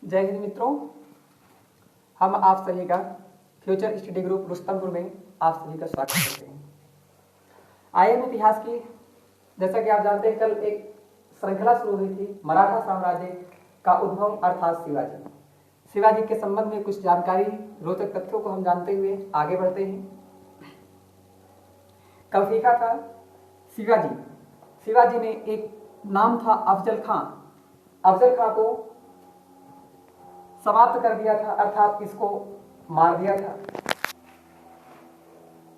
जय हिंद मित्रों, हम आप सभी का फ्यूचर स्टडी ग्रुप रुस्तमपुर में आप सभी का स्वागत करते हैं। आईएम इतिहास की, जैसा कि आप जानते हैं, कल एक श्रृंखला शुरू हुई थी मराठा साम्राज्य का उद्भव अर्थात शिवाजी। शिवाजी के संबंध में कुछ जानकारी, रोचक तथ्यों को हम जानते हुए आगे बढ़ते हैं। कल सीखा था शिवाजी में एक नाम था अफजल खां। अफजल खां को समाप्त कर दिया था, अर्थात इसको मार दिया था।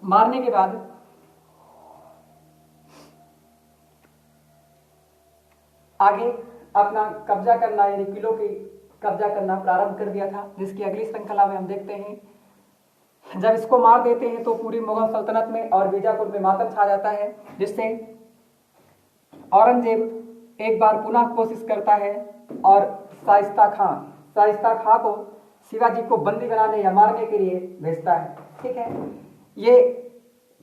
मारने के बाद आगे अपना कब्जा करना, यानी किलों की कब्जा करना प्रारंभ कर दिया था, जिसकी अगली श्रृंखला में हम देखते हैं। जब इसको मार देते हैं तो पूरी मुगल सल्तनत में और बीजापुर में मातम छा जाता है, जिससे औरंगजेब एक बार पुनः कोशिश करता है और शाइस्ता खां को शिवाजी को बंदी बनाने या मारने के लिए भेजता है। ठीक है, ये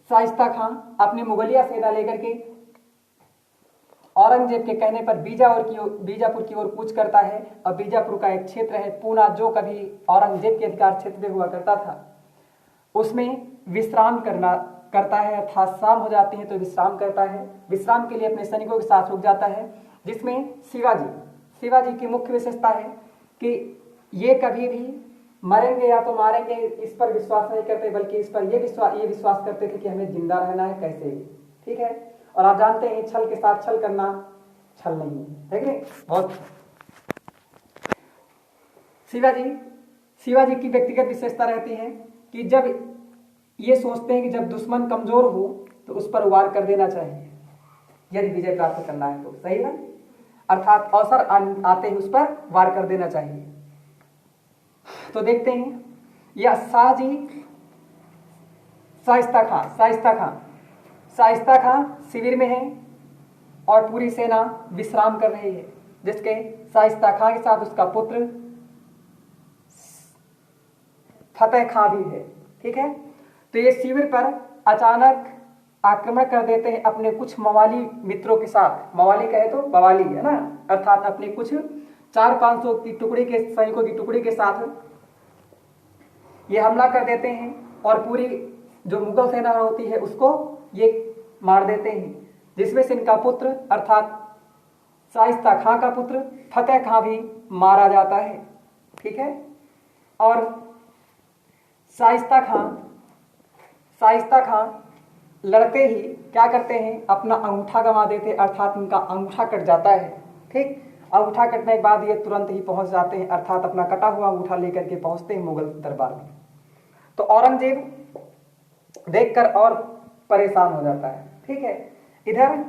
शाइस्ता खां अपनी मुगलिया सेना लेकर के औरंगजेब के कहने पर बीजापुर की ओर कूच करता है। और बीजापुर का एक क्षेत्र है पूना, जो कभी औरंगजेब के अधिकार क्षेत्र में हुआ करता था, उसमें विश्राम करता है, अर्थात शाम हो जाती है तो विश्राम करता है। विश्राम के लिए अपने सैनिकों के साथ रुक जाता है, जिसमें शिवाजी की मुख्य विशेषता है कि ये कभी भी मरेंगे या तो मारेंगे इस पर विश्वास नहीं करते, बल्कि इस पर ये विश्वास करते थे कि हमें जिंदा रहना है कैसे भी। ठीक है, और आप जानते हैं छल के साथ छल करना छल नहीं है कि नहीं? बहुत शिवाजी की व्यक्तिगत विशेषता रहती है कि जब ये सोचते हैं कि जब दुश्मन कमजोर हो तो उस पर वार कर देना चाहिए यदि विजय प्राप्त करना है तो। सही ना? अर्थात अवसर आते ही उस पर वार कर देना चाहिए। तो देखते हैं यह शाइस्ता खां शिविर में है और पूरी सेना विश्राम कर रही है, जिसके शाइस्ता खां के साथ उसका पुत्र फतेह खां भी है। ठीक है, तो ये शिविर पर अचानक आक्रमण कर देते हैं अपने कुछ मवाली मित्रों के साथ। मवाली कहे तो बवाली है ना, अर्थात अपने कुछ 400-500 की टुकड़ी के सैनिकों की टुकड़ी के साथ ये हमला कर देते हैं और पूरी जो मुगल सेना होती है उसको ये मार देते हैं, जिसमें से इनका पुत्र अर्थात शाइस्ता खां का पुत्र फतेह खां भी मारा जाता है। ठीक है, और शाइस्ता खां लड़ते ही क्या करते हैं, अपना अंगूठा गंवा देते हैं, अर्थात इनका अंगूठा कट जाता है। ठीक, अंगूठा कटने के बाद ये तुरंत ही पहुंच जाते हैं, अर्थात अपना कटा हुआ अंगूठा लेकर के पहुंचते हैं मुगल दरबार में। तो औरंगजेब देखकर और परेशान हो जाता है। ठीक है, इधर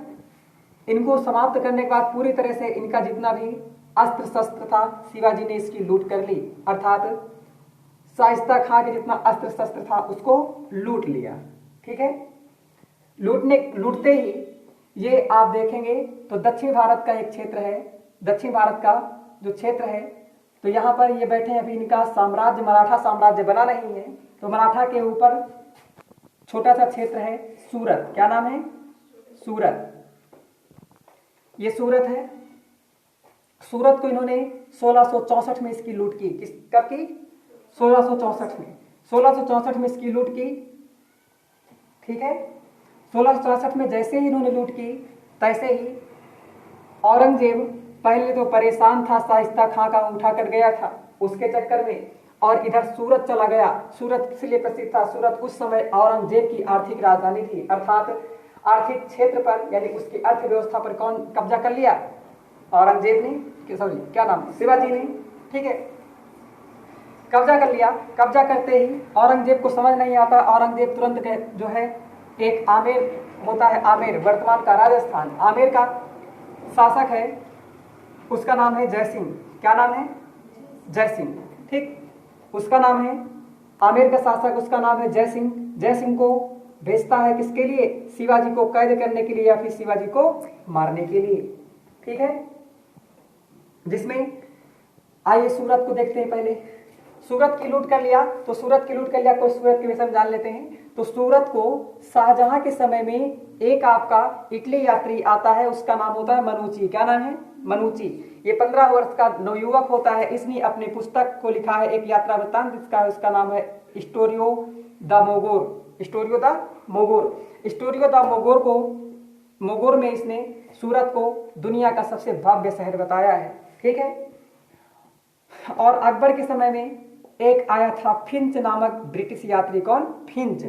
इनको समाप्त करने के बाद पूरी तरह से इनका जितना भी अस्त्र शस्त्र था शिवाजी ने इसकी लूट कर ली, अर्थात शाइस्ता खां के जितना अस्त्र शस्त्र था उसको लूट लिया। ठीक है, लूटते ही ये आप देखेंगे तो दक्षिण भारत का एक क्षेत्र है, दक्षिण भारत का जो क्षेत्र है, तो यहाँ पर ये बैठे हैं। अभी इनका साम्राज्य मराठा साम्राज्य बना नहीं है, तो मराठा के ऊपर छोटा सा क्षेत्र है सूरत। क्या नाम है? सूरत। ये सूरत है। सूरत को इन्होंने 1664 में इसकी लूट की। कब की? 1664 में। 1664 में इसकी लूट की। ठीक है, 1664 में जैसे ही इन्होंने लूट की तैसे ही औरंगजेब पहले तो परेशान था, शाइस्ता खां का अंगूठा कट गया था उसके चक्कर में, और इधर सूरत चला गया। सूरत इसलिए प्रसिद्ध था, सूरत उस समय औरंगजेब की आर्थिक राजधानी थी, अर्थात आर्थिक क्षेत्र पर यानी उसकी अर्थव्यवस्था पर कौन कब्जा कर लिया? औरंगजेब ने, सॉरी क्या नाम, शिवाजी ने। ठीक है, कब्जा कर लिया। कब्जा करते ही औरंगजेब को समझ नहीं आता, औरंगजेब तुरंत जो है एक आमेर होता है, आमेर वर्तमान का राजस्थान, आमेर का शासक है, उसका नाम है जय सिंह। क्या नाम है? जय सिंह। ठीक, उसका नाम है आमेर का शासक, उसका नाम है जय सिंह। जय सिंह को भेजता है किसके लिए? शिवाजी को कैद करने के लिए या फिर शिवाजी को मारने के लिए। ठीक है, जिसमें आइए सूरत को देखते हैं। पहले सूरत की लूट कर लिया, तो सूरत की लूट कर लिया, कोई सूरत के विषय में जान लेते हैं। तो सूरत को शाहजहां के समय में एक आपका इटली यात्री आता है, उसका नाम होता है मनुची। क्या नाम है? मनुची। ये 15 वर्ष का नवयुवक होता है। इसने अपनी पुस्तक को लिखा है एक यात्रा वृत्तांत, जिसका उसका नाम है Storia do Mogor. Storia do Mogor. Storia do Mogor को मोगोर में इसने सूरत को दुनिया का सबसे भव्य शहर बताया है। ठीक है। और अकबर के समय में एक आया था फिंच नामक ब्रिटिश यात्री। कौन? फिंच।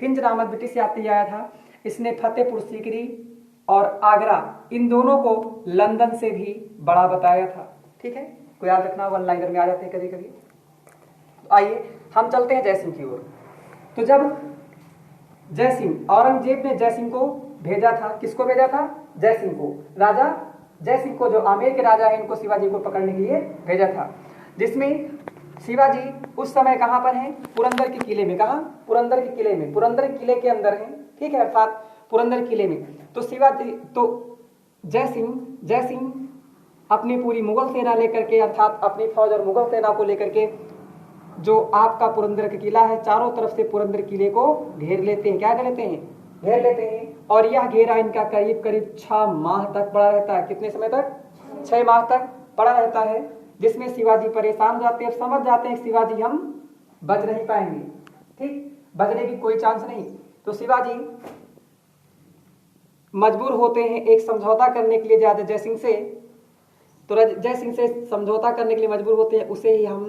फिंच नामक ब्रिटिश यात्री आया था। इसने फतेहपुर सीकरी और आगरा इन दोनों को लंदन से भी बड़ा बताया था। ठीक है, कोई याद रखना, वन लाइनर में आ जाते हैं कभी कभी। तो आइए हम चलते हैं जयसिंह की ओर। तो जब जयसिंह, औरंगजेब ने जयसिंह को भेजा था, किसको भेजा था? जयसिंह को। राजा जयसिंह को, जो आमेर के राजा हैं, इनको शिवाजी को पकड़ने के लिए भेजा था, जिसमें शिवाजी उस समय कहां पर हैं? पुरंदर के किले में। कहां? पुरंदर के किले में। पुरंदर किले के अंदर हैं। ठीक है, अर्थात पुरंदर किले में। तो शिवाजी तो जयसिंह अपनी पूरी मुगल सेना लेकर के, अर्थात अपनी फौज और मुगल सेना को लेकर के, जो आपका पुरंदर का किला है, चारों तरफ से पुरंदर किले को घेर लेते हैं। क्या कर लेते हैं? घेर लेते हैं। और यह घेरा इनका करीब करीब 6 माह तक पड़ा रहता है। कितने समय तक? 6 माह तक पड़ा रहता है, जिसमें शिवाजी परेशान हो जाते हैं। समझ जाते हैं शिवाजी हम बच नहीं पाएंगे, ठीक, बचने की कोई चांस नहीं। तो शिवाजी मजबूर होते हैं एक समझौता करने के लिए ज्यादा जयसिंह से। तो जयसिंह से समझौता करने के लिए मजबूर होते हैं। उसे ही हम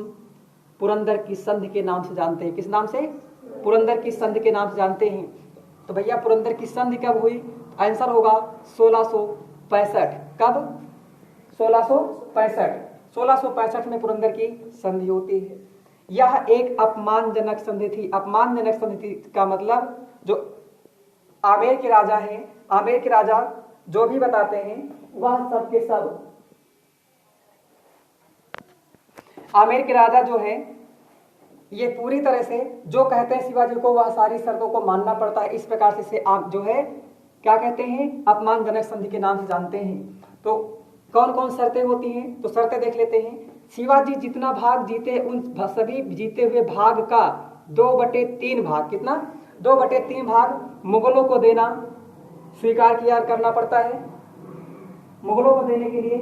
पुरंदर की संधि के नाम से जानते हैं। किस नाम से? पुरंदर की संधि के नाम से जानते हैं। तो भैया पुरंदर की संधि कब हुई? आंसर होगा 1665। कब? 1665। 1665 में पुरंदर की संधि होती है। यह एक अपमानजनक संधि थी। अपमानजनक संधि थी का मतलब, जो आमेर के राजा हैं, आमेर के राजा जो भी बताते हैं वह सब के सब, आमेर के राजा जो है ये पूरी तरह से जो कहते हैं शिवाजी को, वह सारी शर्तों को मानना पड़ता है। इस प्रकार से इसे आप जो है क्या कहते हैं? अपमानजनक संधि के नाम से जानते हैं। तो कौन कौन शर्तें होती हैं? तो शर्तें देख लेते हैं। शिवाजी जितना भाग जीते, उन सभी जीते हुए भाग का 2/3 भाग, कितना? 2/3 भाग मुगलों को देना स्वीकार किया करना पड़ता है। मुगलों को देने के लिए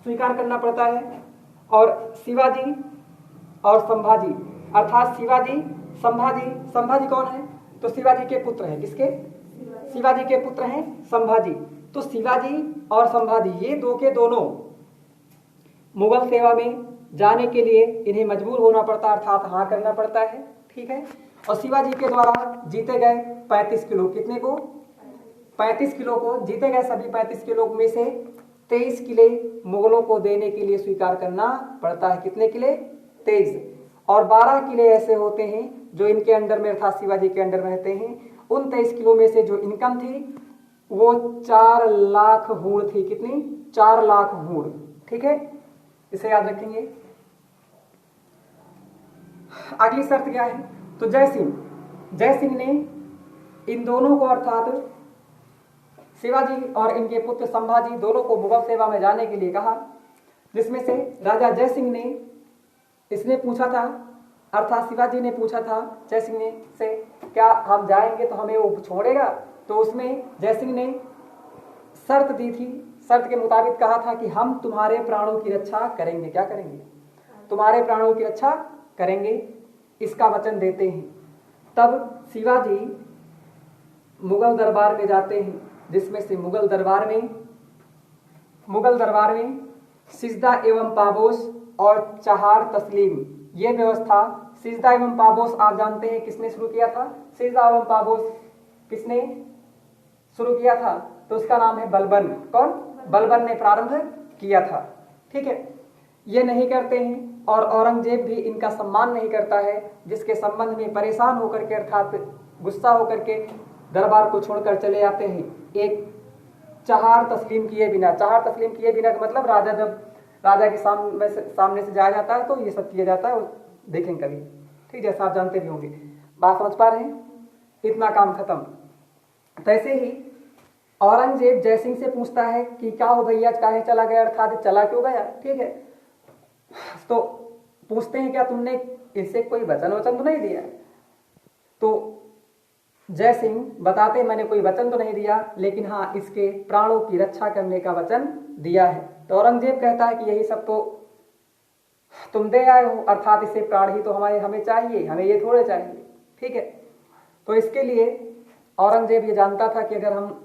स्वीकार करना पड़ता है। और शिवाजी और संभाजी, अर्थात शिवाजी संभाजी कौन है? तो शिवाजी के पुत्र हैं। किसके? शिवाजी के पुत्र हैं संभाजी। तो शिवाजी और संभाजी ये दो के दोनों मुगल सेवा में जाने के लिए इन्हें मजबूर होना पड़ता है, अर्थात हाँ करना पड़ता है। ठीक है। और शिवाजी के द्वारा जीते गए 35 किलो, कितने को? 35 किलो को जीते गए। सभी 35 किलो में से 23 किले मुगलों को देने के लिए स्वीकार करना पड़ता है। कितने किले? 23। और 12 किले ऐसे होते हैं जो इनके अंडर में, अर्थात शिवाजी के अंडर में रहते हैं। उन 23 किलो में से जो इनकम थी वो 4 लाख हूण थी। कितनी? 4 लाख हूण। ठीक है, इसे याद रखेंगे। अगली शर्त क्या है? तो जयसिंह ने इन दोनों को, अर्थात शिवाजी और इनके पुत्र संभाजी दोनों को मुगल सेवा में जाने के लिए कहा, जिसमें से राजा जयसिंह ने इसने पूछा था, अर्थात शिवाजी ने पूछा था जयसिंह ने से, क्या हम जाएंगे तो हमें वो छोड़ेगा? तो उसमें जयसिंह ने शर्त दी थी। शर्त के मुताबिक कहा था कि हम तुम्हारे प्राणों की रक्षा करेंगे। क्या करेंगे? तुम्हारे प्राणों की रक्षा करेंगे, इसका वचन देते हैं। तब शिवाजी मुगल दरबार में जाते हैं, जिसमें से मुगल दरबार में सिजदा एवं पाबोस और चहार तस्लीम, ये व्यवस्था सिजदा एवं पाबोस आप जानते हैं किसने शुरू किया था? सिजदा एवं पाबोस किसने शुरू किया था? तो उसका नाम है बलबन। कौन? बलबन ने प्रारंभ किया था। ठीक है, ये नहीं करते हैं और औरंगजेब भी इनका सम्मान नहीं करता है, जिसके संबंध में परेशान होकर के, अर्थात गुस्सा होकर के दरबार को छोड़कर चले आते हैं, एक चहार तस्लीम किए बिना। चहार तस्लीम किए बिना का मतलब, राजा के सामने से जाया जाता है तो ये सब किया जाता है, देखेंगे कभी। ठीक, जैसा आप जानते भी होंगे। बात समझ पा रहे हैं? इतना काम खत्म। तैसे ही औरंगजेब जयसिंह से पूछता है कि क्या हो भैया, काहे चला गया, अर्थात चला क्यों गया? ठीक है, तो पूछते हैं क्या तुमने इसे कोई वचन वचन तो नहीं दिया? तो जय सिंह बताते हैं मैंने कोई वचन तो नहीं दिया, लेकिन हाँ इसके प्राणों की रक्षा करने का वचन दिया है। तो औरंगजेब कहता है कि यही सब तो तुम दे आए हो, अर्थात इसे प्राण ही तो हमें चाहिए, हमें ये थोड़े चाहिए। ठीक है, तो इसके लिए औरंगजेब ये जानता था कि अगर हम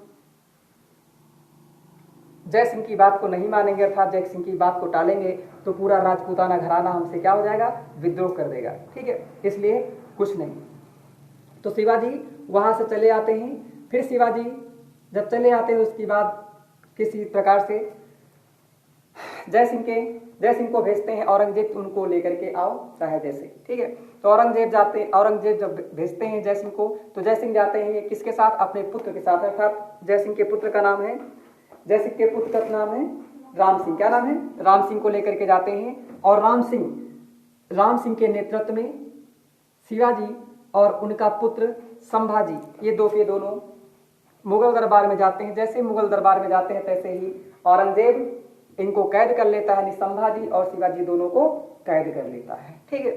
जय सिंह की बात को नहीं मानेंगे, अर्थात जय सिंह की बात को टालेंगे, तो पूरा राजपूताना घराना हमसे क्या हो जाएगा, विद्रोह कर देगा। ठीक है, इसलिए कुछ नहीं। तो शिवाजी वहां से चले आते हैं। फिर शिवाजी जब चले आते हैं उसके बाद किसी प्रकार से जय सिंह को भेजते हैं औरंगजेब, उनको लेकर के आओ चाहे जैसे। ठीक है, तो औरंगजेब जब भेजते हैं जय सिंह को, तो जय सिंह जाते हैं किसके साथ, अपने पुत्र के साथ, अर्थात जय सिंह के पुत्र का नाम है राम सिंह। क्या नाम है? राम सिंह को लेकर के जाते हैं। और राम सिंह के नेतृत्व में शिवाजी और उनका पुत्र संभाजी, ये दो के दोनों मुगल दरबार में जाते हैं। जैसे मुगल दरबार में जाते हैं तैसे ही औरंगजेब इनको कैद कर लेता है, संभाजी और शिवाजी दोनों को कैद कर लेता है। ठीक है,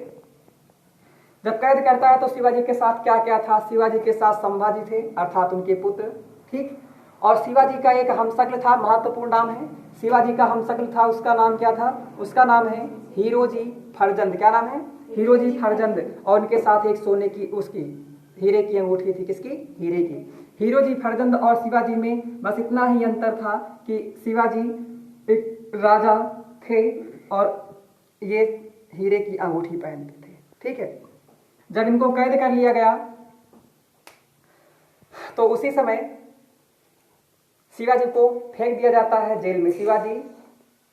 जब कैद करता है तो शिवाजी के साथ क्या क्या था? शिवाजी के साथ संभाजी थे, अर्थात उनके पुत्र। ठीक, और शिवाजी का एक हमशक्ल था, महत्वपूर्ण नाम है। शिवाजी का हमशक्ल था, उसका नाम क्या था? उसका नाम है हीरोजी फर्जंद। क्या नाम है? हीरोजी फर्जंद। और उनके साथ एक सोने की उसकी हीरे की अंगूठी थी। किसकी? हीरे की। हीरोजी फर्जंद और शिवाजी में बस इतना ही अंतर था कि शिवाजी एक राजा थे और ये हीरे की अंगूठी पहनते थे। ठीक है, जब इनको कैद कर लिया गया तो उसी समय शिवाजी को फेंक दिया जाता है जेल में। शिवाजी,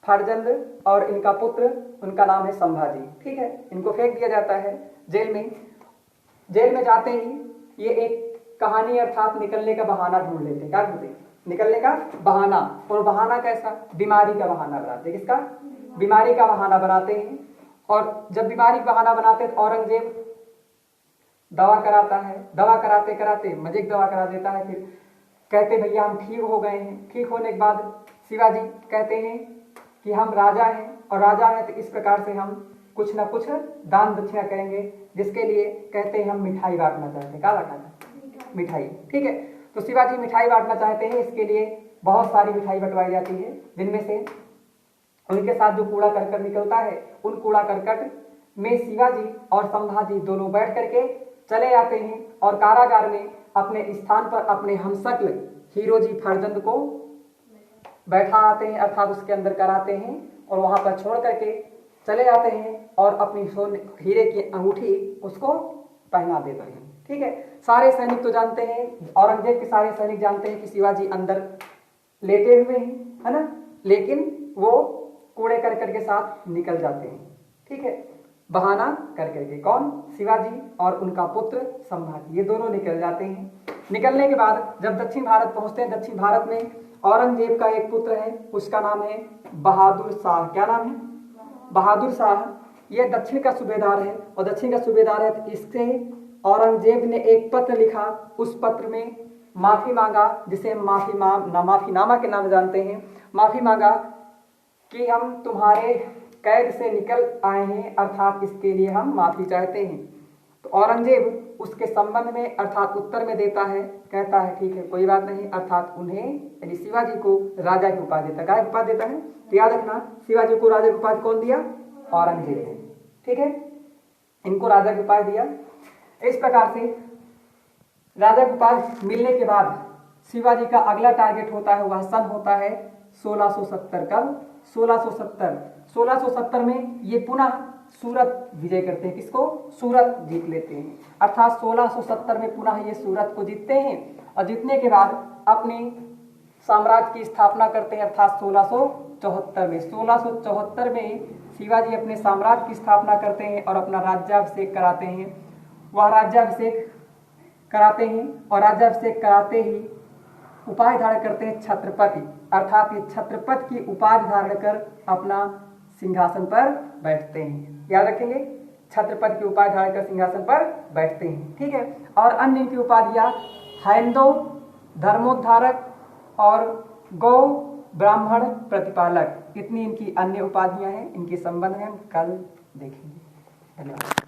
फर्जंद और इनका पुत्र, उनका नाम है संभाजी। ठीक है, इनको फेंक दिया जाता है जेल में। जेल में जाते ही ये एक कहानी अर्थात निकलने का बहाना ढूंढ लेते हैं। क्या ढूंढते हैं? निकलने का बहाना। और बहाना कैसा? बीमारी का बहाना बनाते हैं। किसका? बीमारी का बहाना बनाते हैं। और जब बीमारी का बहाना बनाते हैं तो औरंगजेब दवा कराता है। दवा कराते कराते मजिक दवा करा देता है। फिर कहते भैया हम ठीक हो गए हैं। ठीक होने के बाद शिवाजी कहते हैं कि हम राजा हैं, और राजा है तो इस प्रकार से हम कुछ ना कुछ दान दक्षिणा करेंगे, जिसके लिए कहते हैं हम मिठाई बांटना चाहते हैं। क्या बांटना चाहते हैं? मिठाई। ठीक है, तो शिवाजी मिठाई बांटना चाहते हैं। इसके लिए बहुत सारी मिठाई बंटवाई जाती है, जिनमें से उनके साथ जो कूड़ा करकट निकलता है, उन कूड़ा करकट में शिवाजी और संभाजी दोनों बैठ करके चले आते हैं और कारागार में अपने स्थान पर अपने हमशक्ल हीरोजी फर्जंद को बैठा आते हैं, अर्थात उसके अंदर कराते हैं और वहां पर छोड़ करके चले आते हैं और अपनी हीरे की अंगूठी उसको पहना देते हैं। ठीक है, सारे सैनिक तो जानते हैं, औरंगजेब के सारे सैनिक जानते हैं कि शिवाजी अंदर लेटे हुए हैं, है ना, लेकिन वो कूड़े करकट के साथ निकल जाते हैं। ठीक है, बहाना कर करके। कौन? शिवाजी और उनका पुत्र संभाजी, ये दोनों निकल जाते हैं। निकलने के बाद जब दक्षिण भारत पहुंचते हैं, दक्षिण भारत में औरंगजेब का एक पुत्र है, उसका नाम है बहादुर शाह। क्या नाम है? बहादुर शाह। ये दक्षिण का सूबेदार है, और दक्षिण का सूबेदार है तो इससे औरंगजेब ने एक पत्र लिखा। उस पत्र में माफी मांगा, जिसे माफीनामा के नाम जानते हैं। माफी मांगा कि हम तुम्हारे कैद से निकल आए हैं, अर्थात इसके लिए हम माफी चाहते हैं। तो औरंगजेब उसके संबंध में अर्थात उत्तर में देता है, कहता है ठीक है कोई बात नहीं, अर्थात उन्हें यानी शिवाजी को राजा की उपाधि देता है। क्या उपाधि देता है? तो याद रखना, शिवाजी को राजा की उपाधि कौन दिया? औरंगजेब ने। ठीक है, इनको राजा की उपाधि दिया। इस प्रकार से राजा की उपाधि मिलने के बाद शिवाजी का अगला टारगेट होता है, वह सन होता है 1670। कब? 1670 में ये पुनः सूरत विजय करते हैं। किसको? सूरत जीत लेते हैं, अर्थात 1670 में पुनः ये सूरत को जीतते हैं। और जीतने के बाद अपने साम्राज्य की स्थापना करते हैं, अर्थात 1674 में। 1674 में शिवाजी अपने साम्राज्य की स्थापना करते हैं और अपना राज्याभिषेक कराते हैं। वह राज्याभिषेक कराते हैं और राज्याभिषेक कराते ही उपाधि धारण करते हैं छत्रपति, अर्थात ये छत्रपति की उपाधि धारण कर अपना सिंहासन पर बैठते हैं। याद रखेंगे, छत्रपति की उपाधि धारण कर सिंहासन पर बैठते हैं। ठीक है, और अन्य इनकी उपाधियां हैंदो, धर्मोद्धारक और गौ ब्राह्मण प्रतिपालक, इतनी इनकी अन्य उपाधियां हैं। इनके संबंध में हम कल देखेंगे। धन्यवाद।